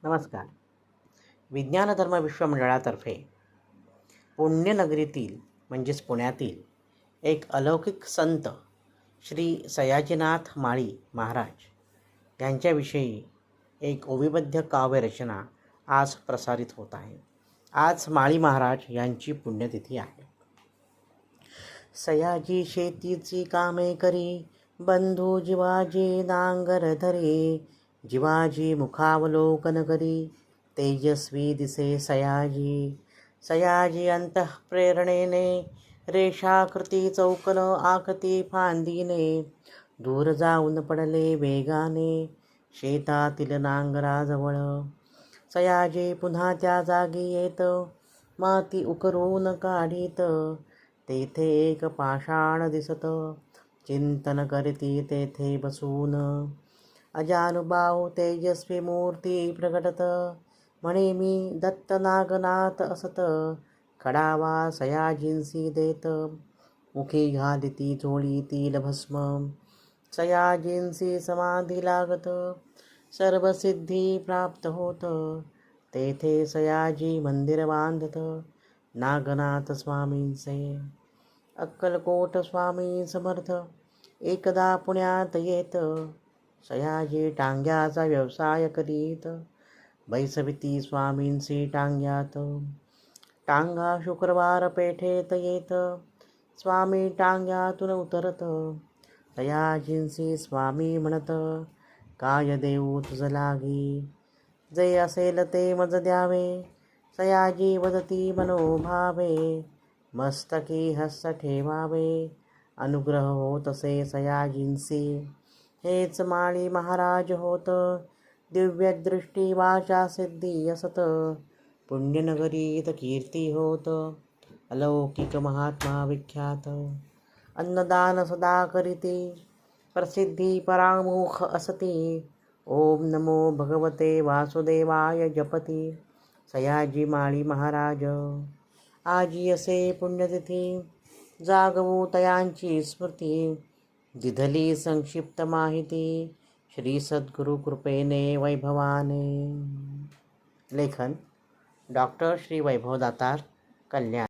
नमस्कार. विज्ञान धर्म विश्वमंडळातर्फे पुण्यनगरीतील म्हणजेच पुण्यातील एक अलौकिक संत श्री सयाजीनाथ माळी महाराज यांच्याविषयी एक ओवीबद्ध काव्यरचना आज प्रसारित होत आहे. आज माळी महाराज यांची पुण्यतिथी आहे. सयाजी शेतीची कामे करी, बंधू जिवाजी नांगर धरी. जिवाजी मुखावलोकन करी, तेजस्वी दिसे सयाजी. सयाजी अंतःप्रेरणेने, रेषाकृती चौकन आखती फांदीने. दूर जाऊन पडले वेगाने, शेतातील नांगराजवळ. सयाजी पुन्हा त्या जागी येत, माती उकरून काढीत. तेथे एक पाषाण दिसत, चिंतन करती तेथे बसून. अजानुबाहू तेजस्वी मूर्ती प्रगटत, म्हणे मी दत्त नागनाथ असत. कडावा सयाजींसी देत, मुखी घालिती झोळीतील भस्म. सयाजींसी समाधी लागत, सर्व सिद्धी प्राप्त होत. तेथे सयाजी मंदिर बांधत, नागनाथ स्वामींचे. अक्कलकोट स्वामी समर्थ एकदा पुण्यात येत. सयाजी टांग्याचा व्यवसाय करीत, बैसविती स्वामींसी टांग्यात. टांगा शुक्रवार पेठेत येत, स्वामी टांग्यातून उतरत. सयाजींसी स्वामी म्हणत, काय देऊ तुझ लागी. जे असेल ते मज द्यावे, सयाजी वदती मनोभावे. मस्तकी हस्त ठेवावे, अनुग्रह होतसे सयाजींसी. हेच माळी महाराज होत, दिव्य दृष्टी वाचा सिद्धी असत. पुण्यनगरीत कीर्ती होत, अलौकिक महात्मा विख्यात. अन्नदान सदा करीती, प्रसिद्धी परामुख असती. ओम नमो भगवते वासुदेवाय जपती, सयाजी माळी महाराज. आजी असे पुण्यतिथी, जागवू तयांची स्मृती. दिधली संक्षिप्त माहिती, श्री सद्गुरु कृपेने वैभवाने. लेखन डॉक्टर श्री वैभव दातार, कल्याण.